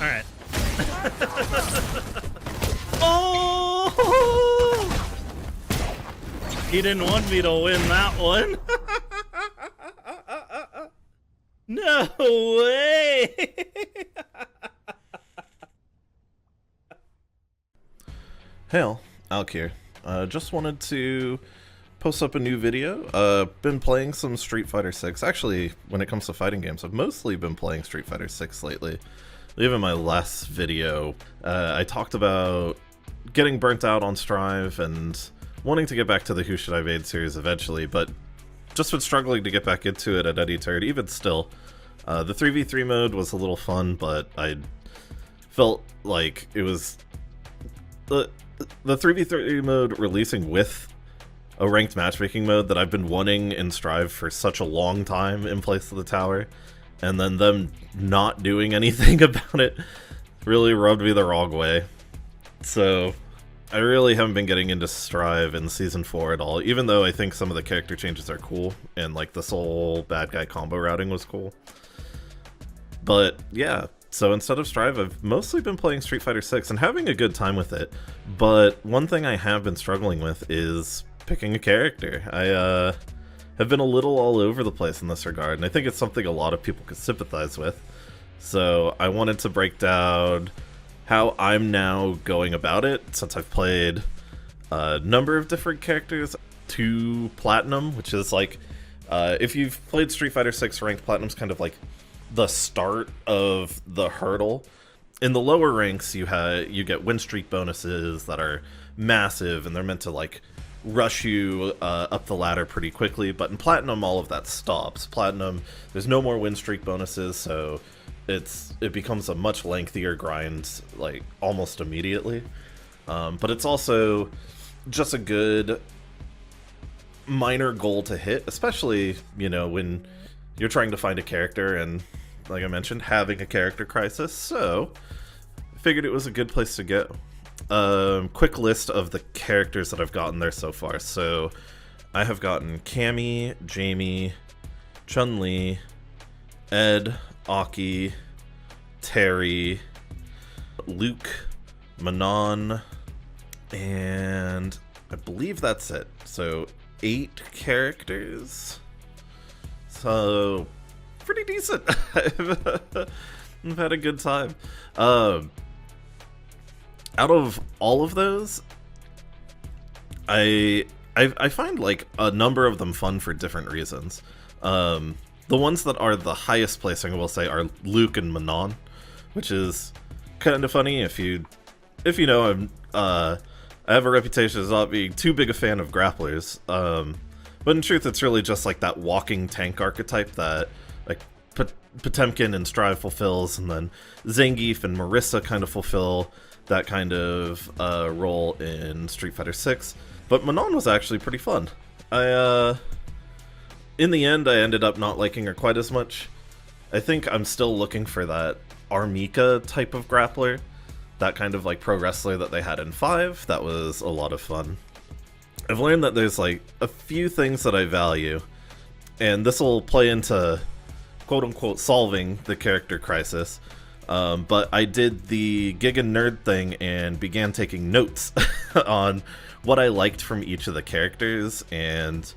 Alright. Oh! He didn't want me to win that one. No way! Hey all, Alk here. Just wanted to post up a new video. Been playing some Street Fighter 6. Actually, when it comes to fighting games, I've mostly been playing Street Fighter 6 lately. Even my last video, I talked about getting burnt out on Strive and wanting to get back to the Who Should I Evade series eventually, but just been struggling to get back into it at any turn. Even still, the 3v3 mode was a little fun, but I felt like it was the 3v3 mode releasing with a ranked matchmaking mode that I've been wanting in Strive for such a long time in place of the tower, and then them not doing anything about it really rubbed me the wrong way. So I really haven't been getting into Strive in Season 4 at all, even though I think some of the character changes are cool, and like the Soul bad guy combo routing was cool. But yeah, so instead of Strive, I've mostly been playing Street Fighter 6 and having a good time with it. But one thing I have been struggling with is picking a character. I have been a little all over the place in this regard, and I think it's something a lot of people could sympathize with. So I wanted to break down how I'm now going about it, since I've played a number of different characters to Platinum, which is like, if you've played Street Fighter 6 ranked, Platinum's kind of like the start of the hurdle. In the lower ranks, you get win streak bonuses that are massive, and they're meant to like rush you up the ladder pretty quickly, but in Platinum all of that stops. Platinum, there's no more win streak bonuses, so it becomes a much lengthier grind, like almost immediately. But it's also just a good minor goal to hit, especially, you know, when you're trying to find a character and, like I mentioned, having a character crisis. So I figured it was a good place to go. Quick list of the characters that I've gotten there so far. So I have gotten Cammy, Jamie, Chun-Li, Ed, Aki, Terry, Luke, Manon, and I believe that's it. So 8 characters. So pretty decent. I've had a good time. Out of all of those, I find like a number of them fun for different reasons. The ones that are the highest placing, I will say, are Luke and Manon, which is kind of funny. If you know, I have a reputation as not being too big a fan of grapplers, but in truth, it's really just like that walking tank archetype that like Potemkin and Strive fulfills, and then Zangief and Marissa kind of fulfill that kind of role in Street Fighter 6. But Manon was actually pretty fun. In the end, I ended up not liking her quite as much. I think I'm still looking for that Armika type of grappler, that kind of like pro wrestler that they had in 5. That was a lot of fun. I've learned that there's like a few things that I value, and this will play into quote-unquote solving the character crisis. But I did the Giga Nerd thing and began taking notes on what I liked from each of the characters, and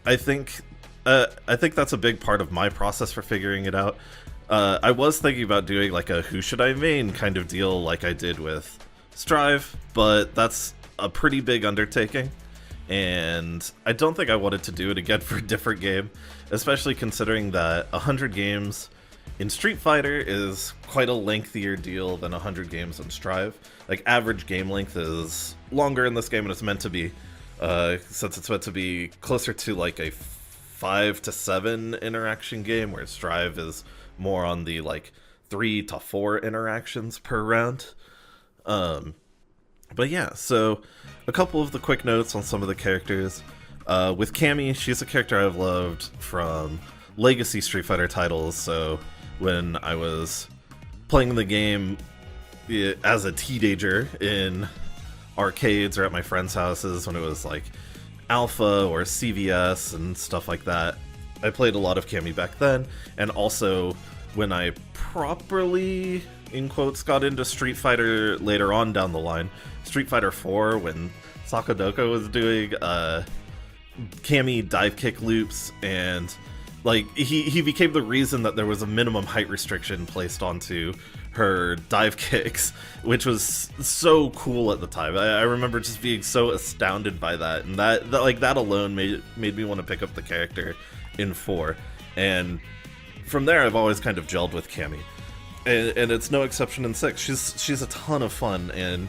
I think that's a big part of my process for figuring it out. I was thinking about doing like a Who Should I Main kind of deal like I did with Strive, but that's a pretty big undertaking, and I don't think I wanted to do it again for a different game, especially considering that 100 games in Street Fighter is quite a lengthier deal than 100 games in Strive. Like, average game length is longer in this game, and it's meant to be, since it's meant to be closer to like a 5 to 7 interaction game, where Strive is more on the like 3 to 4 interactions per round. But yeah, so a couple of the quick notes on some of the characters. With Cammy, she's a character I've loved from legacy Street Fighter titles, so when I was playing the game as a teenager in arcades or at my friends' houses when it was like Alpha or CVS and stuff like that, I played a lot of Cammy back then, and also when I properly, in quotes, got into Street Fighter later on down the line, Street Fighter 4, when Sakadoko was doing Cammy dive kick loops, and like he became the reason that there was a minimum height restriction placed onto her dive kicks, which was so cool at the time. I remember just being so astounded by that, and that alone made me want to pick up the character in 4. And from there, I've always kind of gelled with Cammy, and it's no exception in 6. She's a ton of fun, and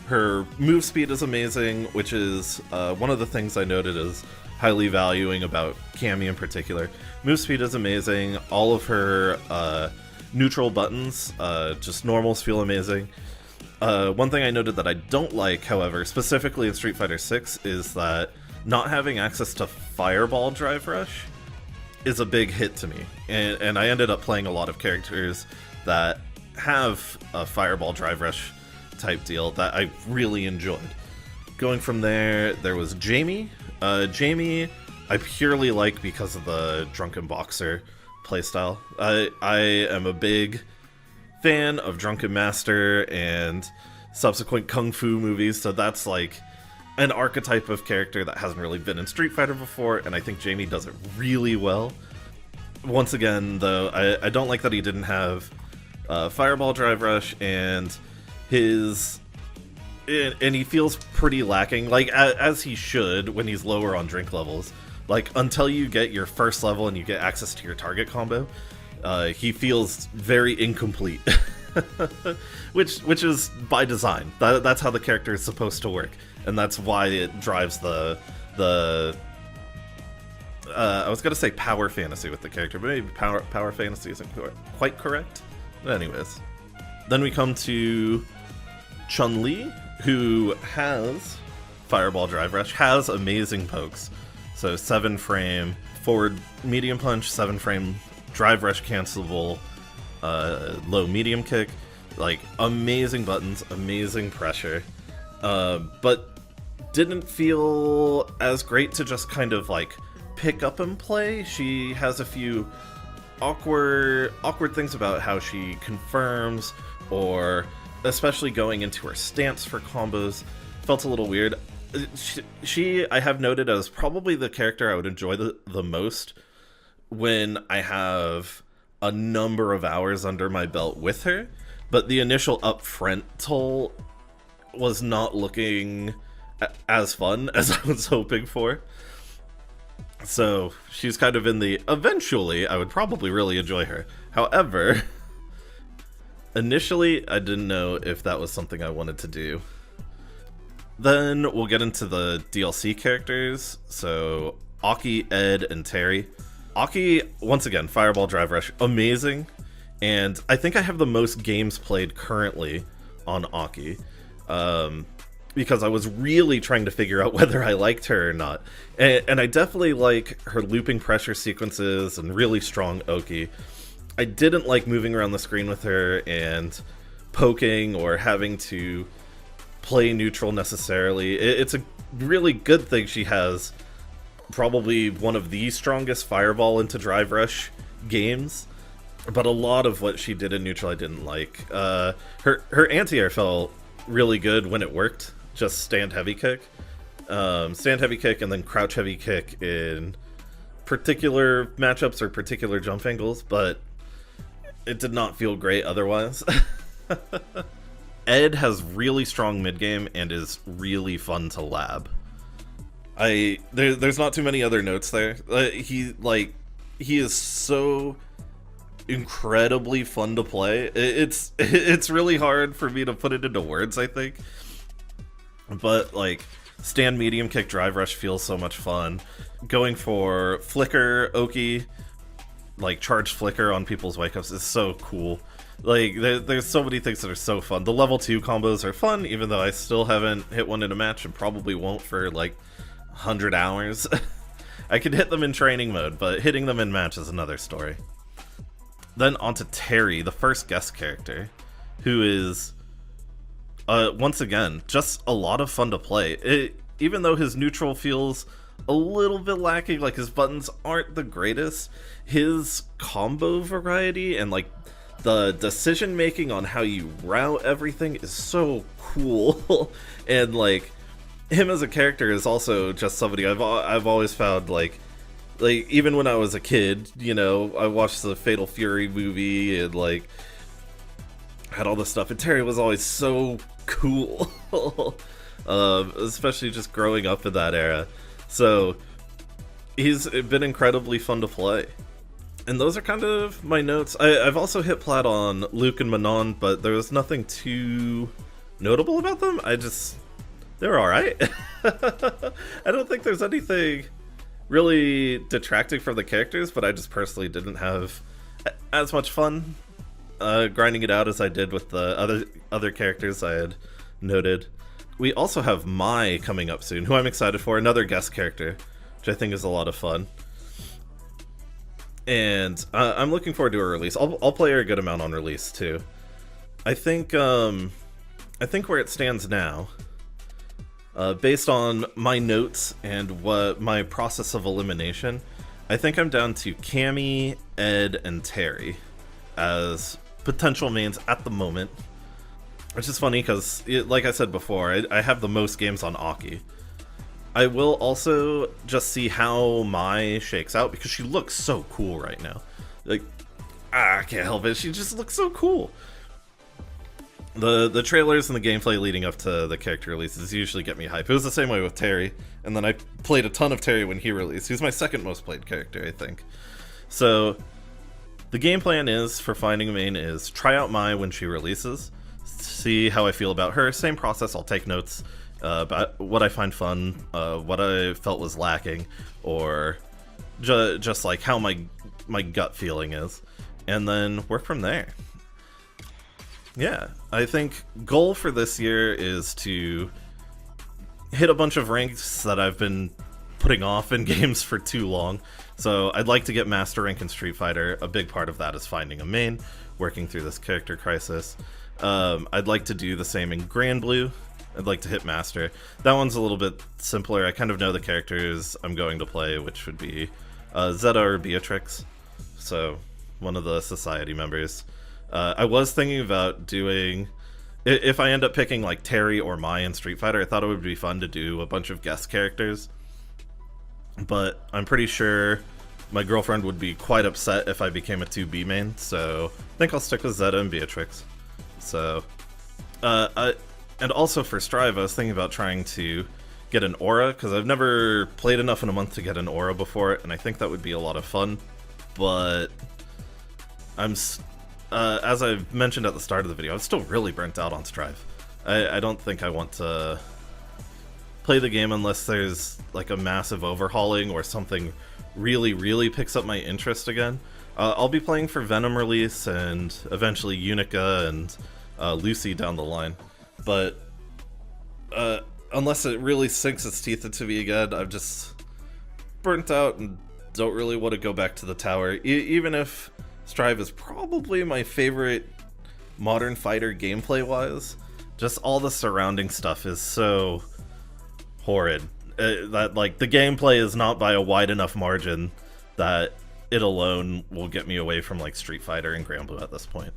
her move speed is amazing, which is one of the things I noted as highly valuing about Cammy in particular. Move speed is amazing. All of her neutral buttons, just normals, feel amazing. One thing I noted that I don't like, however, specifically in Street Fighter 6, is that not having access to Fireball Drive Rush is a big hit to me. And I ended up playing a lot of characters that have a Fireball Drive Rush type deal that I really enjoyed. Going from there, there was Jamie. Jamie, I purely like because of the Drunken Boxer playstyle. I am a big fan of Drunken Master and subsequent Kung Fu movies, so that's like an archetype of character that hasn't really been in Street Fighter before, and I think Jamie does it really well. Once again, though, I don't like that he didn't have Fireball Drive Rush, and he feels pretty lacking, like as he should when he's lower on drink levels. Like, until you get your first level and you get access to your target combo, he feels very incomplete. which is by design. That's how the character is supposed to work, and that's why it drives the I was gonna say power fantasy with the character, but maybe power fantasy isn't quite correct. But anyways, then we come to Chun-Li, who has Fireball Drive Rush, has amazing pokes. So 7-frame forward medium punch, 7-frame drive rush cancelable, low medium kick, like amazing buttons, amazing pressure, but didn't feel as great to just kind of like pick up and play. She has a few awkward things about how she confirms, or especially going into her stance for combos, felt a little weird. She I have noted as probably the character I would enjoy the most when I have a number of hours under my belt with her, but the initial upfront toll was not looking as fun as I was hoping for. So she's kind of in the eventually I would probably really enjoy her. However, initially I didn't know if that was something I wanted to do. Then we'll get into the DLC characters. So Aki, Ed, and Terry. Aki, once again, Fireball Drive Rush, amazing. And I think I have the most games played currently on Aki. Because I was really trying to figure out whether I liked her or not. And I definitely like her looping pressure sequences and really strong Oki. I didn't like moving around the screen with her and poking or having to play neutral necessarily. It's a really good thing she has probably one of the strongest Fireball into Drive Rush games, but a lot of what she did in neutral I didn't like. Her anti-air felt really good when it worked, just stand heavy kick. Stand heavy kick and then crouch heavy kick in particular matchups or particular jump angles, but it did not feel great otherwise. Ed has really strong mid-game and is really fun to lab. There's not too many other notes there. He is so incredibly fun to play. It's really hard for me to put it into words, I think. But like, stand medium kick drive rush feels so much fun. Going for flicker Oki, like charged flicker on people's wake ups, is so cool. Like, there's so many things that are so fun. The level 2 combos are fun, even though I still haven't hit one in a match and probably won't for like 100 hours. I could hit them in training mode, but hitting them in match is another story. Then onto Terry, the first guest character, who is, once again, just a lot of fun to play. Even though his neutral feels a little bit lacking. Like, his buttons aren't the greatest. His combo variety and like the decision making on how you route everything is so cool. And like him as a character is also just somebody I've always found like even when I was a kid, you know, I watched the Fatal Fury movie and like had all this stuff, and Terry was always so cool. Especially just growing up in that era. So he's been incredibly fun to play. And those are kind of my notes. I've also hit plat on Luke and Manon, but there was nothing too notable about them. They're alright. I don't think there's anything really detracting from the characters, but I just personally didn't have as much fun grinding it out as I did with the other characters I had noted. We also have Mai coming up soon, who I'm excited for, another guest character, which I think is a lot of fun. And I'm looking forward to her release. I'll play her a good amount on release too. I think where it stands now, based on my notes and what my process of elimination, I think I'm down to Cammy, Ed, and Terry as potential mains at the moment. Which is funny because, like I said before, I have the most games on Aki. I will also just see how Mai shakes out because she looks so cool right now. Like, I can't help it. She just looks so cool. The trailers and the gameplay leading up to the character releases usually get me hype. It was the same way with Terry, and then I played a ton of Terry when he released. He's my second most played character, I think. So, the game plan is, for finding a main, is try out Mai when she releases, see how I feel about her. Same process, I'll take notes about what I find fun, what I felt was lacking, or just like how my gut feeling is, and then work from there. Yeah, I think goal for this year is to hit a bunch of ranks that I've been putting off in games for too long. So I'd like to get Master Rank in Street Fighter. A big part of that is finding a main, working through this character crisis. I'd like to do the same in Grand Blue. I'd like to hit Master. That one's a little bit simpler. I kind of know the characters I'm going to play, which would be Zeta or Beatrix. So, one of the Society members. I was thinking about doing... If I end up picking like Terry or Mai in Street Fighter, I thought it would be fun to do a bunch of guest characters. But I'm pretty sure my girlfriend would be quite upset if I became a 2B main, so I think I'll stick with Zeta and Beatrix. So, and also for Strive, I was thinking about trying to get an Aura, because I've never played enough in a month to get an Aura before, and I think that would be a lot of fun. But as I've mentioned at the start of the video, I'm still really burnt out on Strive. I don't think I want to play the game unless there's like a massive overhauling or something really picks up my interest again. I'll be playing for Venom release and eventually Unica and Lucy down the line, but unless it really sinks its teeth into me again, I'm just burnt out and don't really want to go back to the tower. Even if Strive is probably my favorite modern fighter gameplay wise, just all the surrounding stuff is so horrid that like the gameplay is not by a wide enough margin that it alone will get me away from like Street Fighter and Grand Blue at this point.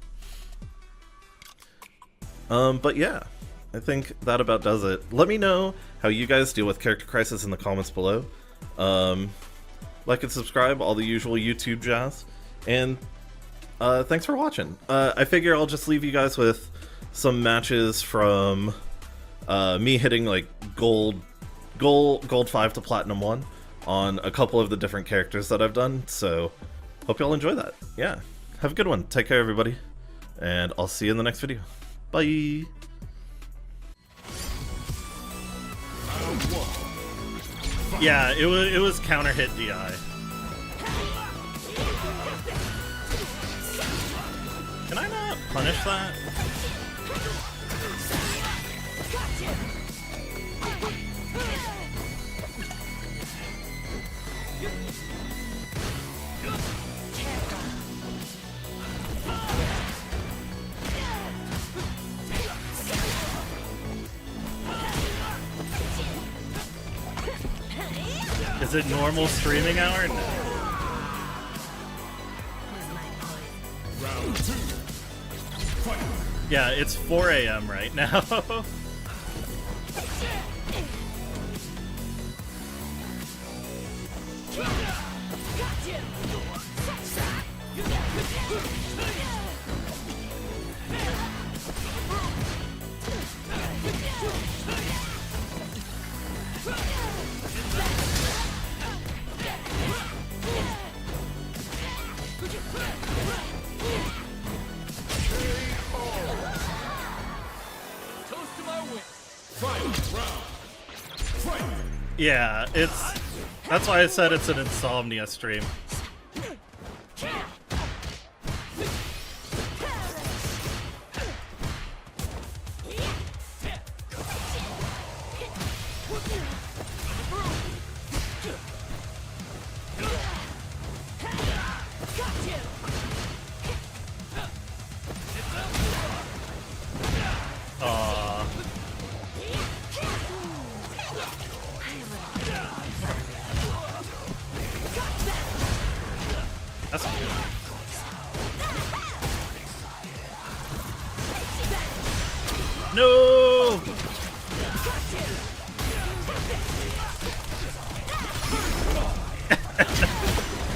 But yeah, I think that about does it. Let me know how you guys deal with character crisis in the comments below. Like and subscribe, all the usual YouTube jazz, and thanks for watching. I figure I'll just leave you guys with some matches from me hitting like gold 5 to platinum 1 on a couple of the different characters that I've done, so hope y'all enjoy that. Yeah, have a good one. Take care, everybody, and I'll see you in the next video. Bye! Yeah, it was counter hit DI. Can I not punish that? Is it normal streaming hour? No. Round 2. Fight. Yeah, it's 4 a.m. right now. Yeah, that's why I said it's an insomnia stream. That's no!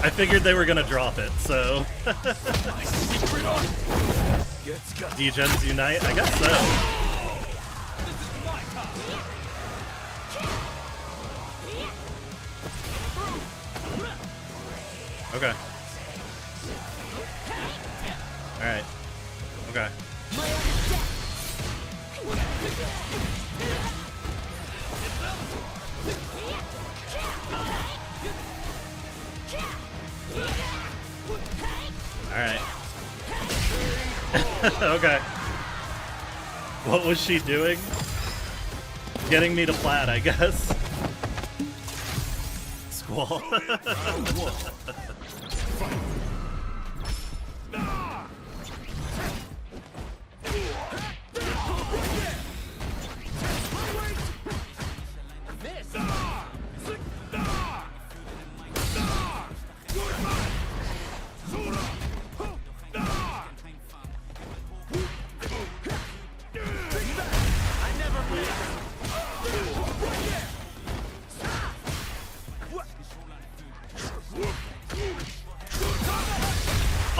I figured they were gonna drop it, so. D-Gens unite? I guess so. Okay. Alright. Okay. Alright. Okay. What was she doing? Getting me to plat, I guess. Squall.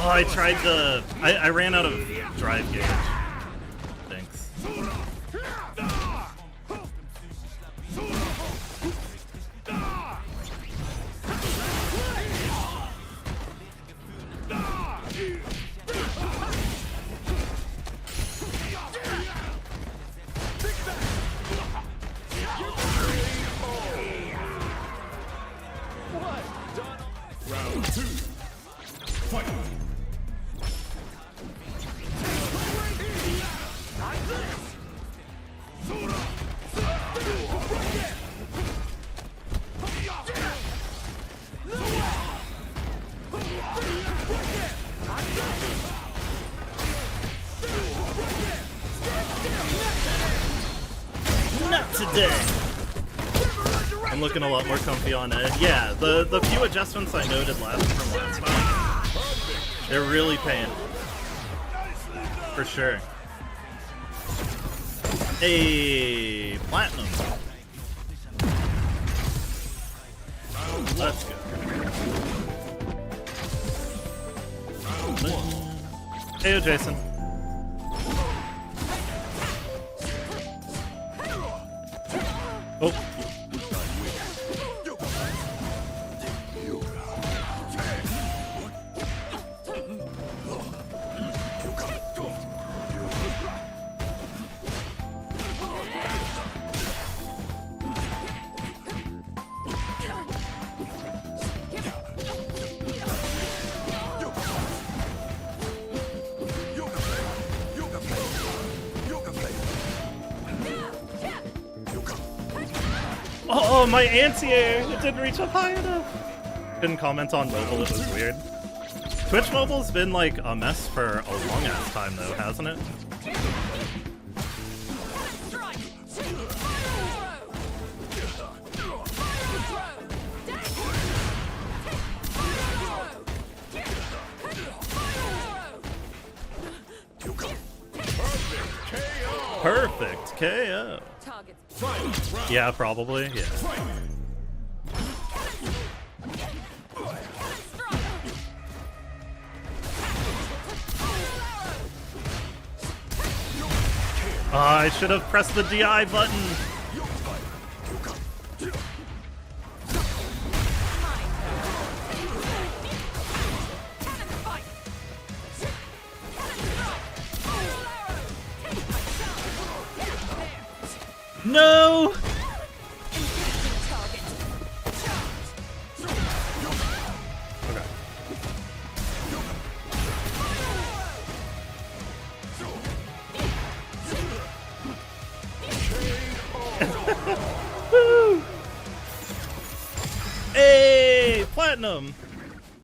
Oh, I tried the... I ran out of drive gauge. Thanks. Round 2. Fight. Not today. I'm looking a lot more comfy on Ed. Yeah, the few adjustments I noted from last time, they're really paying. For sure. Hey, platinum. Let's go. Heyo, Jason. Oh. Oh, my anti-air! It didn't reach up high enough! Couldn't comment on mobile, it was weird. Twitch mobile's been like a mess for a long ass time though, hasn't it? Perfect KO. Targets. Fight. Round. Yeah, probably. Yeah. Fight. I should have pressed the DI button. No! Okay. Woo! Hey, platinum!